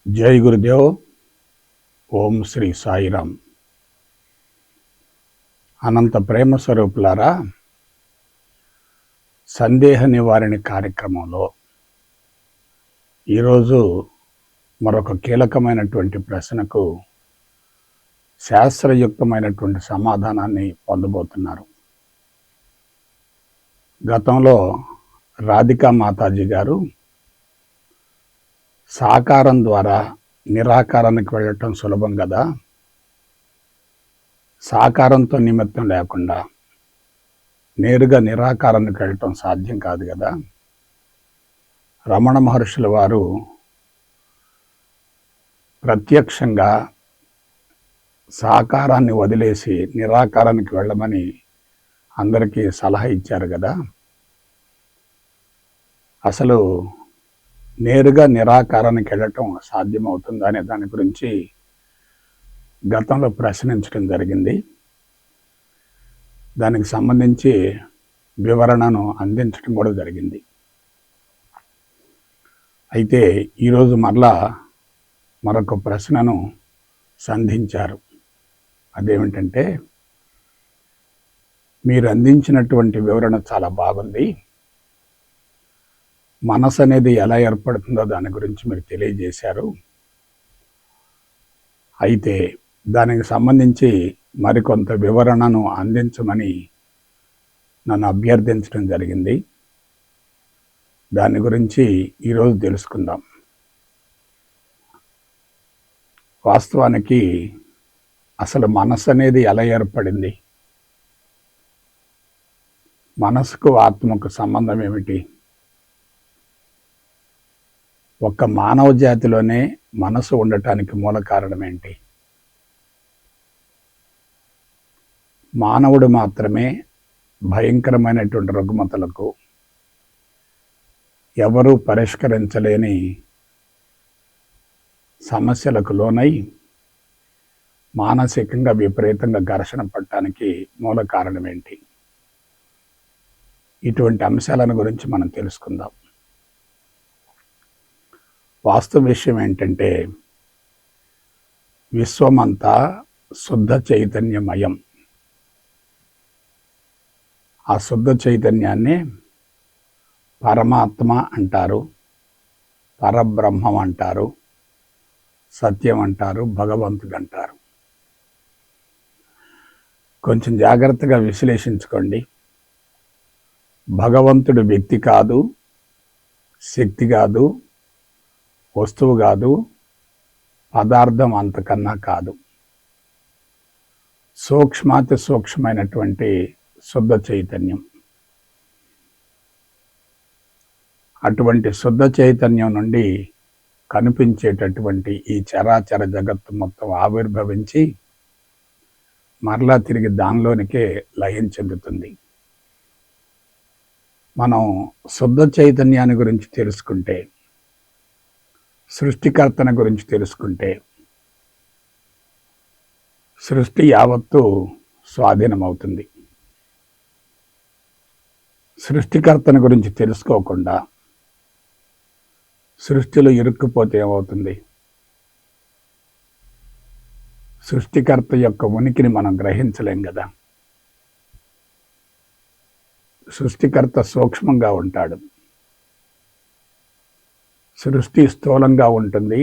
జై గురుదేవ్. ఓం శ్రీ సాయిరామ్. అనంత ప్రేమ స్వరూపులారా, సందేహ నివారణ కార్యక్రమంలో ఈరోజు మరొక కీలకమైనటువంటి ప్రశ్నకు శాస్త్రయుక్తమైనటువంటి సమాధానాన్ని పొందబోతున్నారు. గతంలో రాధికా మాతాజీ గారు సాకారం ద్వారా నిరాకారానికి వెళ్ళటం సులభం కదా, సాకారంతో నిమిత్తం లేకుండా నేరుగా నిరాకారానికి వెళ్ళటం సాధ్యం కాదు కదా. రమణ మహర్షుల వారు ప్రత్యక్షంగా సాకారాన్ని వదిలేసి నిరాకారానికి వెళ్ళమని అందరికీ సలహా ఇచ్చారు కదా. అసలు నేరుగా నిరాకారానికి వెళ్ళటం సాధ్యమవుతుందా అనే దాని గురించి గతంలో ప్రశ్నించడం జరిగింది. దానికి సంబంధించి వివరణను అందించడం కూడా జరిగింది. అయితే ఈరోజు మరలా మరొక ప్రశ్నను సంధించారు. అదేమిటంటే, మీరు అందించినటువంటి వివరణ చాలా బాగుంది, మనసు అనేది ఎలా ఏర్పడుతుందో దాని గురించి మీరు తెలియజేశారు. అయితే దానికి సంబంధించి మరికొంత వివరణను అందించమని నన్ను అభ్యర్థించడం జరిగింది. దాని గురించి ఈరోజు తెలుసుకుందాం. వాస్తవానికి అసలు మనసు అనేది ఎలా ఏర్పడింది, మనసుకు ఆత్మకు సంబంధం ఏమిటి, ఒక్క మానవ జాతిలోనే మనసు ఉండటానికి మూల కారణం ఏంటి, మానవుడు మాత్రమే భయంకరమైనటువంటి రుగ్మతలకు, ఎవరూ పరిష్కరించలేని సమస్యలకు లోనై మానసికంగా విపరీతంగా ఘర్షణ పడటానికి మూల కారణం ఏంటి, ఇటువంటి అంశాలను గురించి మనం తెలుసుకుందాం. వాస్తవ విషయం ఏంటంటే, విశ్వమంతా శుద్ధ చైతన్యమయం. ఆ శుద్ధ చైతన్యాన్ని పరమాత్మ అంటారు, పరబ్రహ్మం అంటారు, సత్యం అంటారు, భగవంతుడు అంటారు. కొంచెం జాగ్రత్తగా విశ్లేషించుకోండి. భగవంతుడు వ్యక్తి కాదు, శక్తి కాదు, వస్తువు కాదు, పదార్థం అంతకన్నా కాదు. సూక్ష్మాతి సూక్ష్మమైనటువంటి శుద్ధ చైతన్యం. అటువంటి శుద్ధ చైతన్యం నుండి కనిపించేటటువంటి ఈ చరాచర జగత్తు మొత్తం ఆవిర్భవించి మరలా తిరిగి దానిలోనికే లయం చెందుతుంది. మనం శుద్ధ చైతన్యాన్ని గురించి తెలుసుకుంటే, సృష్టికర్తన గురించి తెలుసుకుంటే, సృష్టి యావత్తు స్వాధీనమవుతుంది. సృష్టికర్తన గురించి తెలుసుకోకుండా సృష్టిలో ఇరుక్కుపోతే ఏమవుతుంది? సృష్టికర్త యొక్క ఉనికిని మనం గ్రహించలేం కదా. సృష్టికర్త సూక్ష్మంగా ఉంటాడు, సృష్టి స్థూలంగా ఉంటుంది,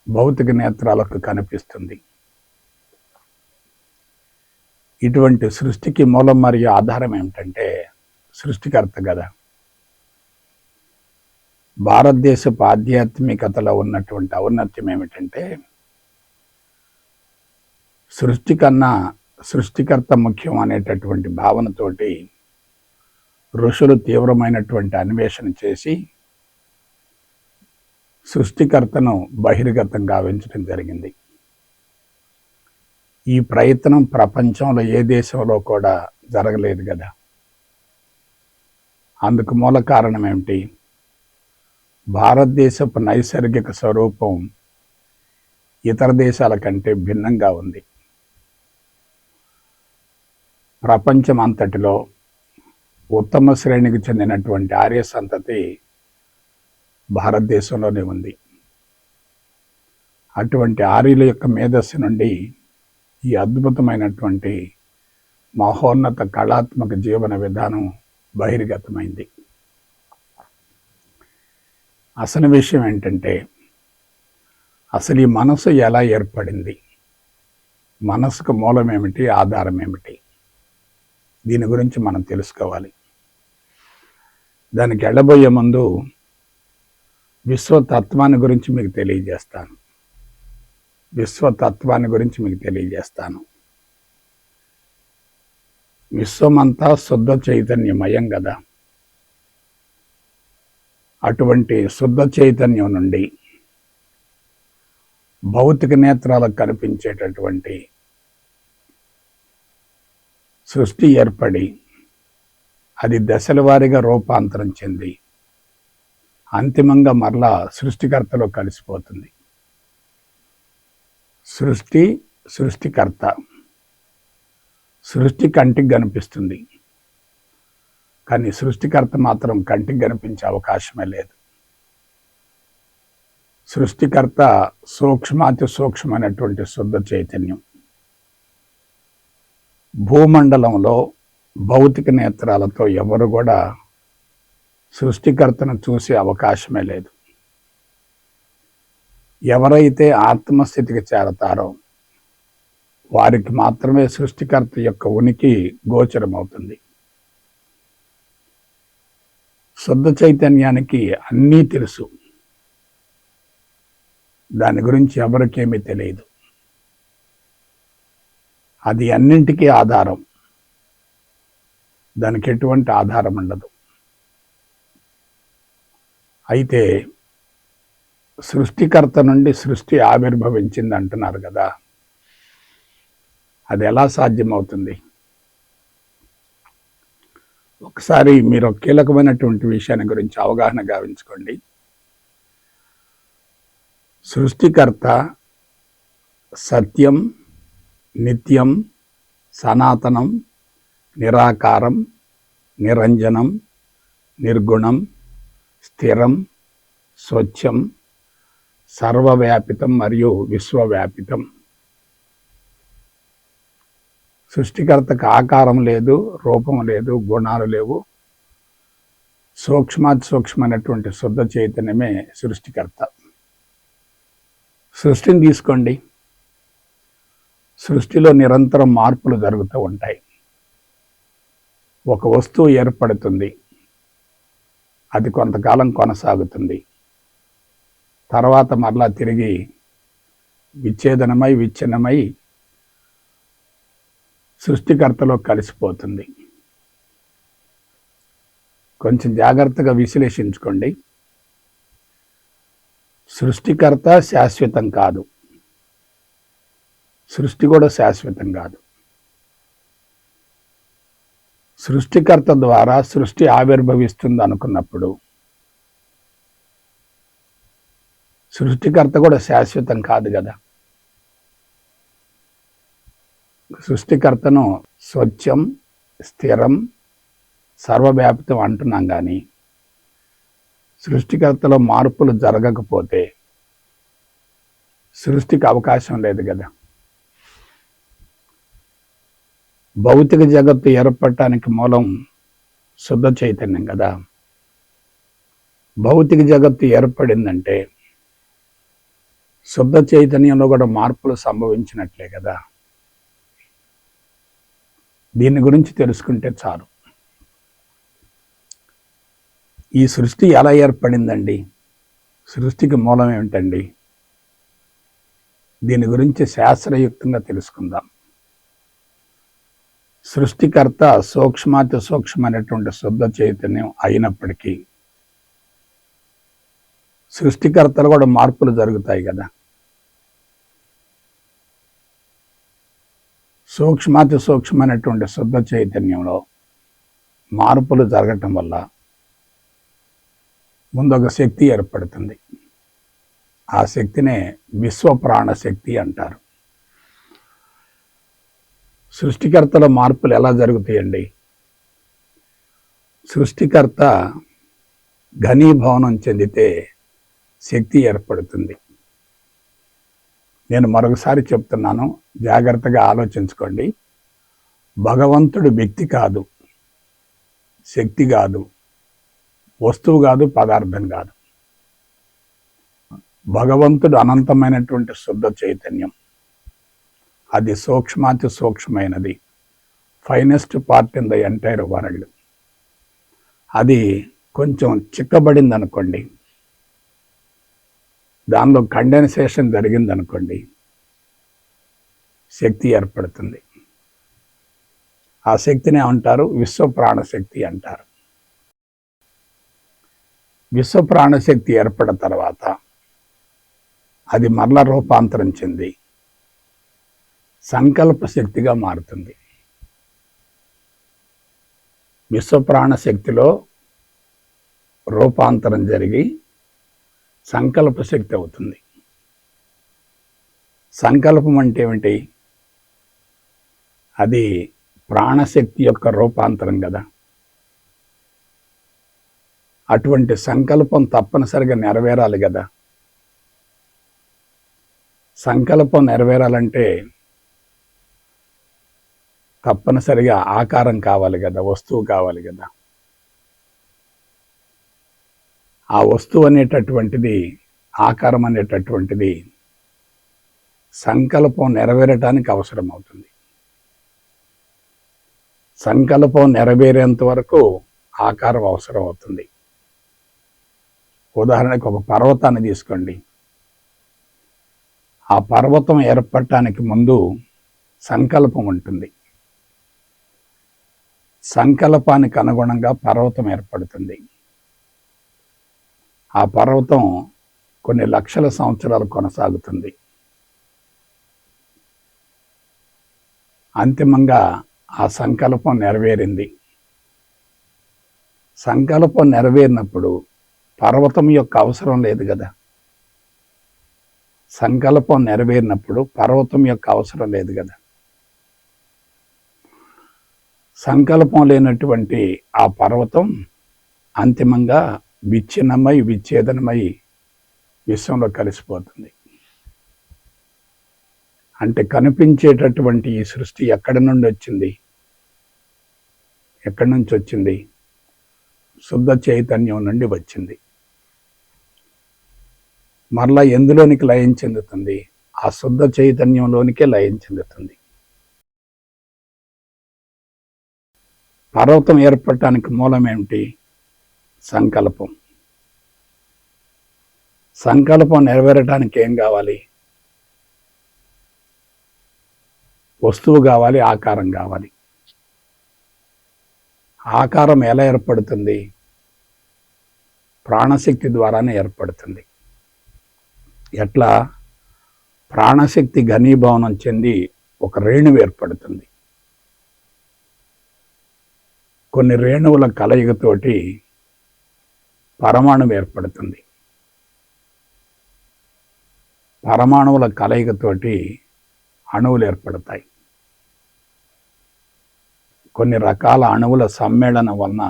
భౌతిక నేత్రాలకు కనిపిస్తుంది. ఇటువంటి సృష్టికి మూలం మరియు ఆధారం ఏమిటంటే సృష్టికర్త కదా. భారతదేశపు ఆధ్యాత్మికతలో ఉన్నటువంటి ఔన్నత్యం ఏమిటంటే, సృష్టి కన్నా సృష్టికర్త ముఖ్యం అనేటటువంటి భావనతోటి ఋషులు తీవ్రమైనటువంటి అన్వేషణ చేసి సృష్టికర్తను బహిర్గతం గావించడం జరిగింది. ఈ ప్రయత్నం ప్రపంచంలో ఏ దేశంలో కూడా జరగలేదు కదా. అందుకు మూల కారణం ఏమిటి? భారతదేశపు నైసర్గిక స్వరూపం ఇతర దేశాల కంటే భిన్నంగా ఉంది. ప్రపంచం అంతటిలో ఉత్తమ శ్రేణికి చెందినటువంటి ఆర్య సంతతి భారతదేశంలోనే ఉంది. అటువంటి ఆర్యుల యొక్క మేధస్సు నుండి ఈ అద్భుతమైనటువంటి మహోన్నత కళాత్మక జీవన విధానం బహిర్గతమైంది. అసలు విషయం ఏంటంటే, అసలు ఈ మనసు ఎలా ఏర్పడింది, మనసుకు మూలం ఏమిటి, ఆధారం ఏమిటి, దీని గురించి మనం తెలుసుకోవాలి. దానికి వెళ్ళబోయే ముందు విశ్వతత్వాన్ని గురించి మీకు తెలియజేస్తాను. విశ్వమంతా శుద్ధ చైతన్యమయం కదా. అటువంటి శుద్ధ చైతన్యం నుండి భౌతిక నేత్రాలకు కనిపించేటటువంటి సృష్టి ఏర్పడి అది దశల వారీగా రూపాంతరం చెంది అంతిమంగా మరలా సృష్టికర్తలో కలిసిపోతుంది. సృష్టికర్త, సృష్టి కంటికి కనిపిస్తుంది, కానీ సృష్టికర్త మాత్రం కంటికి కనిపించే అవకాశమే లేదు. సృష్టికర్త సూక్ష్మాతి సూక్ష్మమైనటువంటి శుద్ధ చైతన్యం. భూమండలంలో భౌతిక నేత్రాలతో ఎవరు కూడా సృష్టికర్తను చూసే అవకాశమే లేదు. ఎవరైతే ఆత్మస్థితికి చేరతారో వారికి మాత్రమే సృష్టికర్త యొక్క ఉనికి గోచరమవుతుంది. శుద్ధ చైతన్యానికి అన్నీ తెలుసు, దాని గురించి ఎవరికేమీ తెలియదు. అది అన్నింటికీ ఆధారం, దానికి ఎటువంటి ఆధారం ఉండదు. అయితే సృష్టికర్త నుండి సృష్టి ఆవిర్భవించింది అంటున్నారు కదా, అది ఎలా సాధ్యమవుతుంది? ఒకసారి మీరు ఒక కీలకమైనటువంటి విషయాన్ని గురించి అవగాహన గావించుకోండి. సృష్టికర్త సత్యం, నిత్యం, సనాతనం, నిరాకారం, నిరంజనం, నిర్గుణం, స్థిరం, స్వచ్ఛం, సర్వవ్యాపితం మరియు విశ్వవ్యాపితం. సృష్టికర్తకు ఆకారం లేదు, రూపం లేదు, గుణాలు లేవు. సూక్ష్మమైనటువంటి శుద్ధ చైతన్యమే సృష్టికర్త. సృష్టిని తీసుకోండి. సృష్టిలో నిరంతరం మార్పులు జరుగుతూ ఉంటాయి. ఒక వస్తువు ఏర్పడుతుంది, అది కొంతకాలం కొనసాగుతుంది, తర్వాత మరలా తిరిగి విచ్ఛిన్నమై సృష్టికర్తలో కలిసిపోతుంది. కొంచెం జాగ్రత్తగా విశ్లేషించుకోండి. సృష్టికర్త శాశ్వతం కాదు, సృష్టి కూడా శాశ్వతం కాదు. సృష్టికర్త ద్వారా సృష్టి ఆవిర్భవిస్తుంది అనుకున్నప్పుడు సృష్టికర్త కూడా శాశ్వతం కాదు కదా. సృష్టికర్తను స్వచ్ఛం, స్థిరం, సర్వవ్యాపితం అంటున్నాం, కానీ సృష్టికర్తలో మార్పులు జరగకపోతే సృష్టికి అవకాశం లేదు కదా. భౌతిక జగత్తు ఏర్పడటానికి మూలం శుద్ధ చైతన్యం కదా. భౌతిక జగత్తు ఏర్పడిందంటే శుద్ధ చైతన్యంలో కూడా మార్పులు సంభవించినట్లే కదా. దీని గురించి తెలుసుకుంటే చాలు. ఈ సృష్టి ఎలా ఏర్పడిందండి, సృష్టికి మూలం ఏమిటండి, దీని గురించి శాస్త్రయుక్తంగా తెలుసుకుందాం. సృష్టికర్త సూక్ష్మాతి సూక్ష్మమైనటువంటి శుద్ధ చైతన్యం అయినప్పటికీ సృష్టికర్తలు కూడా మార్పులు జరుగుతాయి కదా. సూక్ష్మాతి సూక్ష్మమైనటువంటి శుద్ధ చైతన్యంలో మార్పులు జరగటం వల్ల ముందు ఒక శక్తి ఏర్పడుతుంది. ఆ శక్తినే విశ్వప్రాణ శక్తి అంటారు. సృష్టికర్తల మార్పులు ఎలా జరుగుతాయండి? సృష్టికర్త ఘనీభవనం చెందితే శక్తి ఏర్పడుతుంది. నేను మరొకసారి చెప్తున్నాను, జాగ్రత్తగా ఆలోచించుకోండి. భగవంతుడు వ్యక్తి కాదు, శక్తి కాదు, వస్తువు కాదు, పదార్థం కాదు. భగవంతుడు అనంతమైనటువంటి శుద్ధ చైతన్యం. అది సూక్ష్మాతి సూక్ష్మమైనది, finest part in the entire world. అది కొంచెం చిక్కబడింది అనుకోండి, దానిలో కండెన్సేషన్ జరిగింది అనుకోండి, శక్తి ఏర్పడుతుంది. ఆ శక్తిని ఏమంటారు? విశ్వప్రాణశక్తి అంటారు. విశ్వప్రాణశక్తి ఏర్పడిన తర్వాత అది మరల రూపాంతరం చెంది సంకల్ప శక్తిగా మారుతుంది. విశ్వప్రాణశక్తిలో రూపాంతరం జరిగి సంకల్ప శక్తి అవుతుంది. సంకల్పం అంటే ఏమిటి? అది ప్రాణశక్తి యొక్క రూపాంతరం కదా. అటువంటి సంకల్పం తప్పనిసరిగా నెరవేరాలి కదా. సంకల్పం నెరవేరాలంటే తప్పనిసరిగా ఆకారం కావాలి కదా, వస్తువు కావాలి కదా. ఆ వస్తువు అనేటటువంటిది, ఆకారం అనేటటువంటిది సంకల్పం నెరవేరటానికి అవసరం అవుతుంది. సంకల్పం నెరవేరేంత వరకు ఆకారం అవసరం అవుతుంది. ఉదాహరణకు ఒక పర్వతాన్ని తీసుకోండి. ఆ పర్వతం ఏర్పడటానికి ముందు సంకల్పం ఉంటుంది. సంకల్పానికి అనుగుణంగా పర్వతం ఏర్పడుతుంది. ఆ పర్వతం కొన్ని లక్షల సంవత్సరాలు కొనసాగుతుంది. అంతిమంగా ఆ సంకల్పం నెరవేరింది. సంకల్పం నెరవేరినప్పుడు పర్వతం యొక్క అవసరం లేదు కదా. సంకల్పం నెరవేరినప్పుడు పర్వతం యొక్క అవసరం లేదు కదా. సంకల్పం లేనటువంటి ఆ పర్వతం అంతిమంగా విచ్ఛిన్నమై విచ్ఛేదనమై విశ్వంలో కలిసిపోతుంది. అంటే కనిపించేటటువంటి ఈ సృష్టి ఎక్కడి నుండి వచ్చింది? ఎక్కడి నుంచి వచ్చింది? శుద్ధ చైతన్యం నుండి వచ్చింది. మరలా ఎందులోనికి లయం చెందుతుంది? ఆ శుద్ధ చైతన్యంలోనికే లయం చెందుతుంది. పర్వతం ఏర్పడటానికి మూలం ఏమిటి? సంకల్పం. సంకల్పం నెరవేరటానికి ఏం కావాలి? వస్తువు కావాలి, ఆకారం కావాలి. ఆకారం ఎలా ఏర్పడుతుంది? ప్రాణశక్తి ద్వారానే ఏర్పడుతుంది. ఎట్లా? ప్రాణశక్తి ఘనీభవనం చెంది ఒక రేణువు ఏర్పడుతుంది. కొన్ని రేణువుల కలయికతోటి పరమాణువు ఏర్పడుతుంది. పరమాణువుల కలయికతోటి అణువులు ఏర్పడతాయి. కొన్ని రకాల అణువుల సమ్మేళనం వలన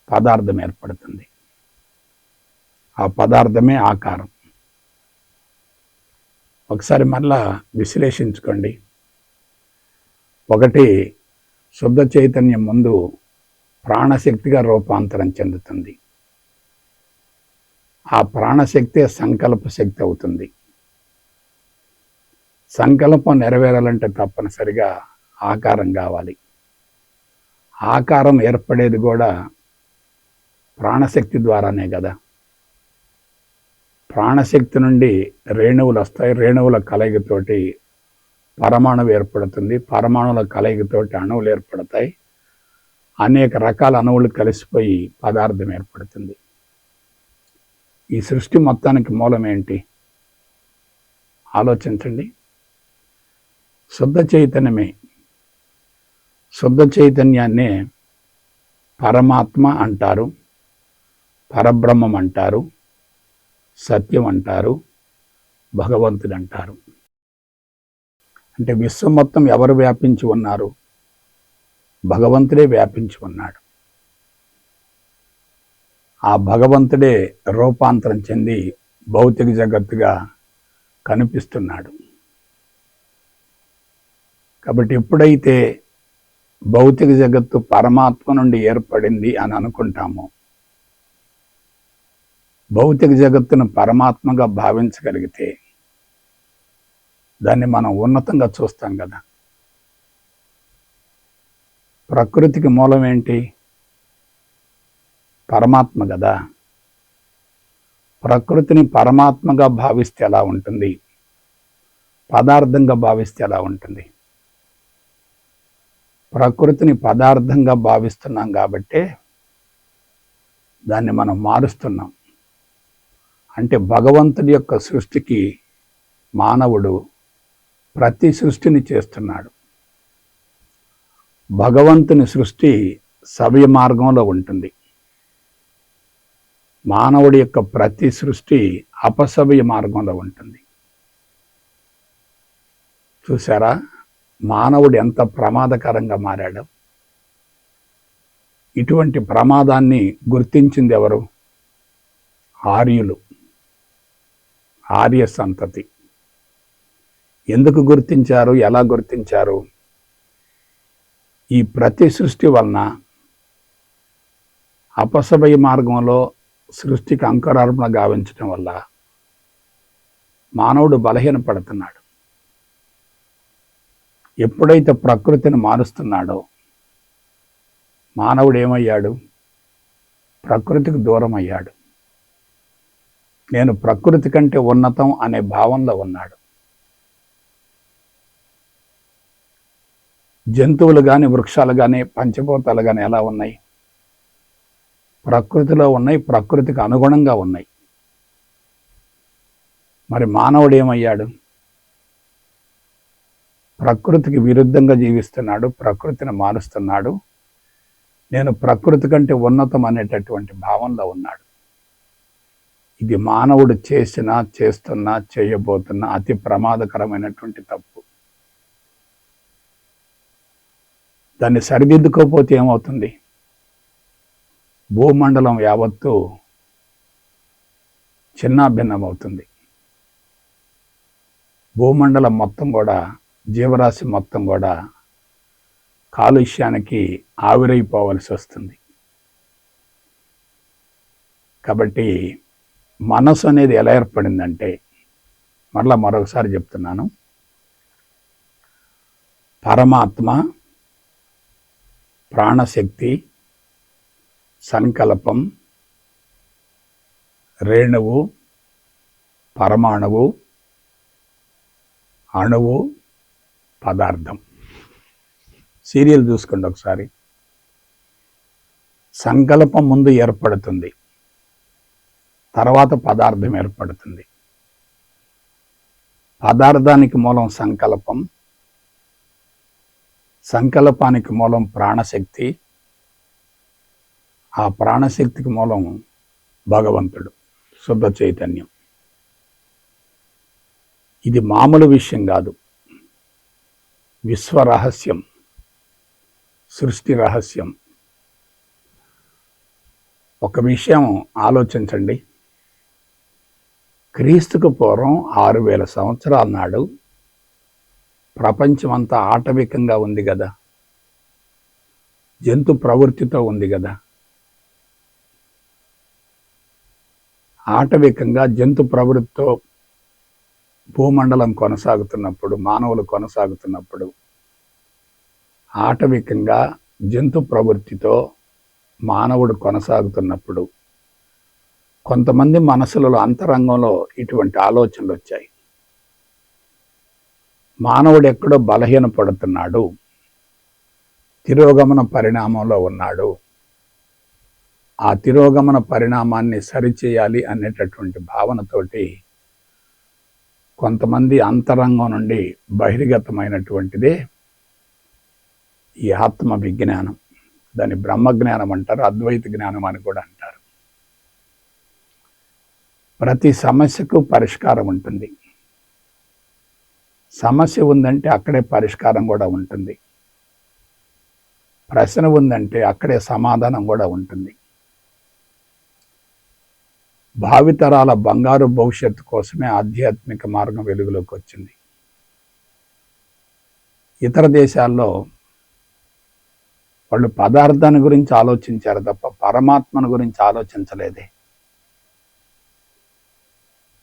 పదార్థం ఏర్పడుతుంది. ఆ పదార్థమే ఆకారం. ఒకసారి మళ్ళా విశ్లేషించుకోండి. ఒకటి, శుద్ధ చైతన్యం ముందు ప్రాణశక్తిగా రూపాంతరం చెందుతుంది. ఆ ప్రాణశక్తి సంకల్ప శక్తి అవుతుంది. సంకల్పం నెరవేరాలంటే తప్పనిసరిగా ఆకారం కావాలి. ఆకారం ఏర్పడేది కూడా ప్రాణశక్తి ద్వారానే కదా. ప్రాణశక్తి నుండి రేణువులు వస్తాయి. రేణువుల కలయికతోటి పరమాణువు ఏర్పడుతుంది. పరమాణువుల కలయికతోటి అణువులు ఏర్పడతాయి. అనేక రకాల అణువులు కలిసిపోయి పదార్థం ఏర్పడుతుంది. ఈ సృష్టి మొత్తానికి మూలం ఏంటి? ఆలోచించండి. శుద్ధ చైతన్యమే. శుద్ధ చైతన్యాన్నే పరమాత్మ అంటారు, పరబ్రహ్మం అంటారు, సత్యం అంటారు, భగవంతుడు అంటారు. అంటే విశ్వం మొత్తం ఎవరు వ్యాపించి ఉన్నారు? భగవంతుడే వ్యాపించి ఉన్నాడు. ఆ భగవంతుడే రూపాంతరం చెంది భౌతిక జగత్తుగా కనిపిస్తున్నాడు. కాబట్టి ఎప్పుడైతే భౌతిక జగత్తు పరమాత్మ నుండి ఏర్పడింది అని అనుకుంటామో, భౌతిక జగత్తును పరమాత్మగా భావించగలిగితే దాన్ని మనం ఉన్నతంగా చూస్తాం కదా. ప్రకృతికి మూలం ఏంటి? పరమాత్మ కదా. ప్రకృతిని పరమాత్మగా భావిస్తే ఎలా ఉంటుంది? పదార్థంగా భావిస్తే ఎలా ఉంటుంది? ప్రకృతిని పదార్థంగా భావిస్తున్నాం కాబట్టే దాన్ని మనం మారుస్తున్నాం. అంటే భగవంతుడి యొక్క సృష్టికి మానవుడు ప్రతి సృష్టిని చేస్తున్నాడు. భగవంతుని సృష్టి సవ్య మార్గంలో ఉంటుంది. మానవుడి యొక్క ప్రతి సృష్టి అపసవ్య మార్గంలో ఉంటుంది. చూసారా మానవుడు ఎంత ప్రమాదకరంగా మారాడు? ఇటువంటి ప్రమాదాన్ని గుర్తించింది ఎవరు? ఆర్యులు, ఆర్య సంతతి. ఎందుకు గుర్తించారు? ఎలా గుర్తించారు? ఈ ప్రతి సృష్టి వలన అపసవ్య మార్గంలో సృష్టికి అంకురార్పణ గావించడం వల్ల మానవుడు బలహీనపడుతున్నాడు. ఎప్పుడైతే ప్రకృతిని మారుస్తున్నాడో మానవుడు ఏమయ్యాడు? ప్రకృతికి దూరం అయ్యాడు. నేను ప్రకృతి కంటే ఉన్నతం అనే భావంలో ఉన్నాడు. జంతువులు కానీ, వృక్షాలు కానీ, పంచభూతాలు కానీ ఎలా ఉన్నాయి? ప్రకృతిలో ఉన్నాయి, ప్రకృతికి అనుగుణంగా ఉన్నాయి. మరి మానవుడు ఏమయ్యాడు? ప్రకృతికి విరుద్ధంగా జీవిస్తున్నాడు, ప్రకృతిని మారుస్తున్నాడు. నేను ప్రకృతి కంటే ఉన్నతం అనేటటువంటి భావంలో ఉన్నాడు. ఇది మానవుడు చేస్తున్నా, చేయబోతున్న అతి ప్రమాదకరమైనటువంటి తప్పు. దాన్ని సరిదిద్దుకోకపోతే ఏమవుతుంది? భూమండలం యావత్తు చిన్నాభిన్నం అవుతుంది. భూమండలం మొత్తం కూడా, జీవరాశి మొత్తం కూడా కాలుష్యానికి ఆవిరైపోవలసి వస్తుంది. కాబట్టి మనసు అనేది ఎలా ఏర్పడిందంటే, మరొకసారి చెప్తున్నాను, పరమాత్మ, ప్రాణశక్తి, సంకల్పం, రేణువు, పరమాణువు, అణువు, పదార్థం. సీరియల్ చూసుకోండి ఒకసారి. సంకల్పం ముందు ఏర్పడుతుంది, తర్వాత పదార్థం ఏర్పడుతుంది. పదార్థానికి మూలం సంకల్పం, సంకల్పానికి మూలం ప్రాణశక్తి, ఆ ప్రాణశక్తికి మూలం భగవంతుడు, శుద్ధ చైతన్యం. ఇది మామూలు విషయం కాదు, విశ్వరహస్యం, సృష్టి రహస్యం. ఒక విషయం ఆలోచించండి. క్రీస్తుకు పూర్వం 6000 సంవత్సరాల నాడు ప్రపంచమంతా ఆటవికంగా ఉంది కదా, జంతు ప్రవృత్తితో ఉంది కదా. ఆటవికంగా జంతు ప్రవృత్తితో భూమండలం కొనసాగుతున్నప్పుడు, మానవులు కొనసాగుతున్నప్పుడు, ఆటవికంగా జంతు ప్రవృత్తితో మానవుడు కొనసాగుతున్నప్పుడు కొంతమంది మనసులలో, అంతరంగంలో ఇటువంటి ఆలోచనలు వచ్చాయి. మానవుడు ఎక్కడో బలహీనపడుతున్నాడు, తిరోగమన పరిణామంలో ఉన్నాడు, ఆ తిరోగమన పరిణామాన్ని సరిచేయాలి అనేటటువంటి భావనతోటి కొంతమంది అంతరంగం నుండి బహిర్గతమైనటువంటిదే ఈ ఆత్మ విజ్ఞానం. దాన్ని బ్రహ్మజ్ఞానం అంటారు, అద్వైత జ్ఞానం అని కూడా అంటారు. ప్రతి సమస్యకు పరిష్కారం ఉంటుంది. సమస్య ఉందంటే అక్కడే పరిష్కారం కూడా ఉంటుంది. ప్రశ్న ఉందంటే అక్కడే సమాధానం కూడా ఉంటుంది. భావితరాల బంగారు భవిష్యత్తు కోసమే ఆధ్యాత్మిక మార్గం వెలుగులోకి వచ్చింది. ఇతర దేశాల్లో వాళ్ళు పదార్థాన్ని గురించి ఆలోచించారు తప్ప పరమాత్మను గురించి ఆలోచించలేదే.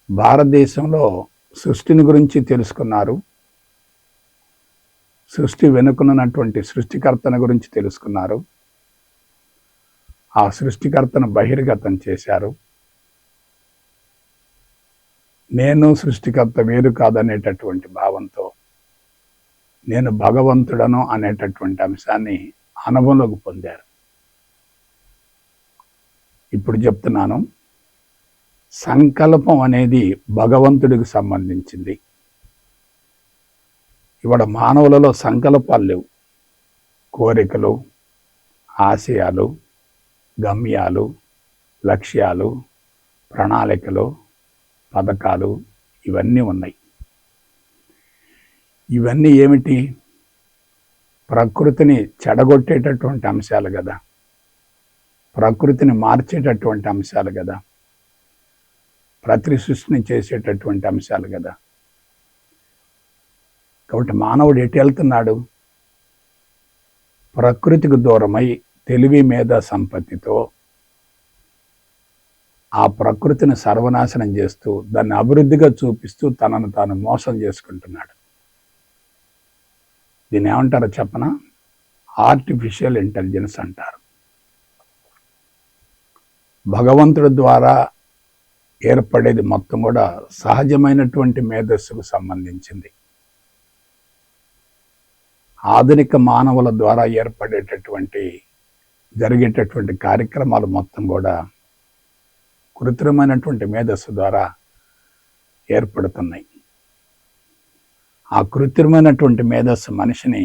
భారతదేశంలో సృష్టిని గురించి తెలుసుకున్నారు, సృష్టి వెనుకనున్నటువంటి సృష్టికర్తను గురించి తెలుసుకున్నారు, ఆ సృష్టికర్తను బహిర్గతం చేశారు. నేను సృష్టికర్త వేరు కాదనేటటువంటి భావంతో నేను భగవంతుడను అనేటటువంటి అంశాన్ని అనుభవంలోకి పొందారు. ఇప్పుడు చెప్తున్నాను, సంకల్పం అనేది భగవంతుడికి సంబంధించింది. ఇవాళ మానవులలో సంకల్పాలు లేవు. కోరికలు, ఆశయాలు, గమ్యాలు, లక్ష్యాలు, ప్రణాళికలు, పథకాలు ఇవన్నీ ఉన్నాయి. ఇవన్నీ ఏమిటి? ప్రకృతిని చెడగొట్టేటటువంటి అంశాలు కదా, ప్రకృతిని మార్చేటటువంటి అంశాలు కదా, ప్రతి సృష్టిని చేసేటటువంటి అంశాలు కదా. కాబట్టి మానవుడు ఎటు వెళ్తున్నాడు? ప్రకృతికి దూరమై తెలివి మేధ సంపత్తితో ఆ ప్రకృతిని సర్వనాశనం చేస్తూ దాన్ని అభివృద్ధిగా చూపిస్తూ తనను తాను మోసం చేసుకుంటున్నాడు. దీన్ని ఏమంటారో చెప్పనా? ఆర్టిఫిషియల్ ఇంటెలిజెన్స్ అంటారు. భగవంతుడి ద్వారా ఏర్పడేది మొత్తం కూడా సహజమైనటువంటి మేధస్సుకు సంబంధించింది. ఆధునిక మానవుల ద్వారా జరిగేటటువంటి కార్యక్రమాలు మొత్తం కూడా కృత్రిమైనటువంటి మేధస్సు ద్వారా ఏర్పడుతున్నాయి. ఆ కృత్రిమైనటువంటి మేధస్సు మనిషిని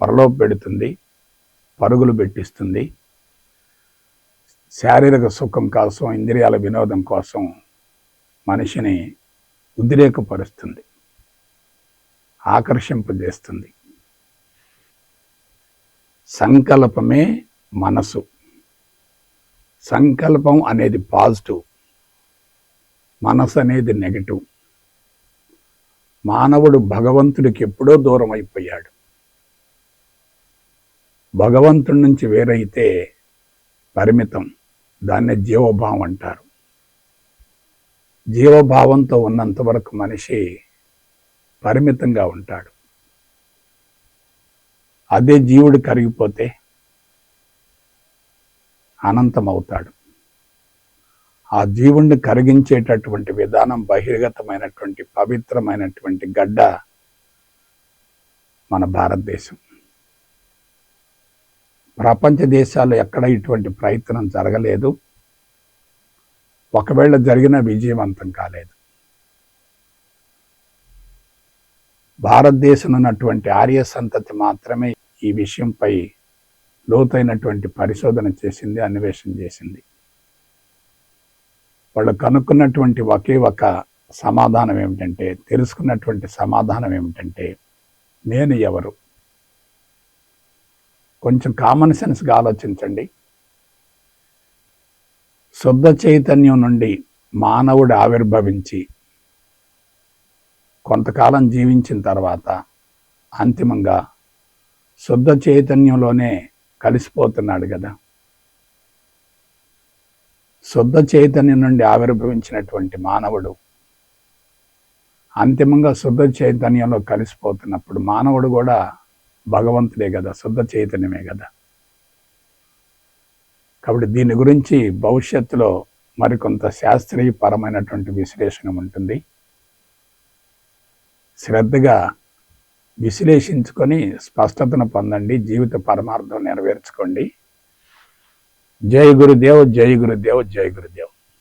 పరలోపు పెడుతుంది, పరుగులు పెట్టిస్తుంది. శారీరక సుఖం కోసం, ఇంద్రియాల వినోదం కోసం మనిషిని ఉద్రేకపరుస్తుంది, ఆకర్షింపజేస్తుంది. సంకల్పమే మనసు. సంకల్పం అనేది పాజిటివ్, మనసు అనేది నెగటివ్. మానవుడు భగవంతుడికి ఎప్పుడో దూరం అయిపోయాడు. భగవంతుడి నుంచి వేరైతే పరిమితం, దాన్నే జీవభావం అంటారు. జీవభావంతో ఉన్నంత వరకు మనిషి పరిమితంగా ఉంటాడు. అదే జీవుడు కరిగిపోతే అనంతమవుతాడు. ఆ జీవుణ్ణి కరిగించేటటువంటి విధానం బహిర్గతమైనటువంటి పవిత్రమైనటువంటి గడ్డ మన భారతదేశం. ప్రపంచ దేశాల్లో ఎక్కడ ఇటువంటి ప్రయత్నం జరగలేదు. ఒకవేళ జరిగినా విజయవంతం కాలేదు. భారతదేశంలో ఉన్నటువంటి ఆర్య సంతతి మాత్రమే ఈ విషయంపై లోతైనటువంటి పరిశోధన చేసింది, అన్వేషణ చేసింది. వాళ్ళు కనుక్కున్నటువంటి ఒకే ఒక సమాధానం ఏమిటంటే, తెలుసుకున్నటువంటి సమాధానం ఏమిటంటే, నేను ఎవరు? కొంచెం కామన్ సెన్స్గా ఆలోచించండి. శుద్ధ చైతన్యం నుండి మానవుడు ఆవిర్భవించి కొంతకాలం జీవించిన తర్వాత అంతిమంగా శుద్ధ చైతన్యంలోనే కలిసిపోతున్నాడు కదా. శుద్ధ చైతన్యం నుండి ఆవిర్భవించినటువంటి మానవుడు అంతిమంగా శుద్ధ చైతన్యంలో కలిసిపోతున్నప్పుడు మానవుడు కూడా భగవంతుడే కదా, శుద్ధ చైతన్యమే కదా. కాబట్టి దీని గురించి భవిష్యత్తులో మరికొంత శాస్త్రీయపరమైనటువంటి విశ్లేషణ ఉంటుంది. శ్రద్ధగా విశ్లేషించుకొని స్పష్టతను పొందండి, జీవిత పరమార్థం నెరవేర్చుకోండి. జై గురుదేవ్, జై గురుదేవ్, జై గురుదేవ్.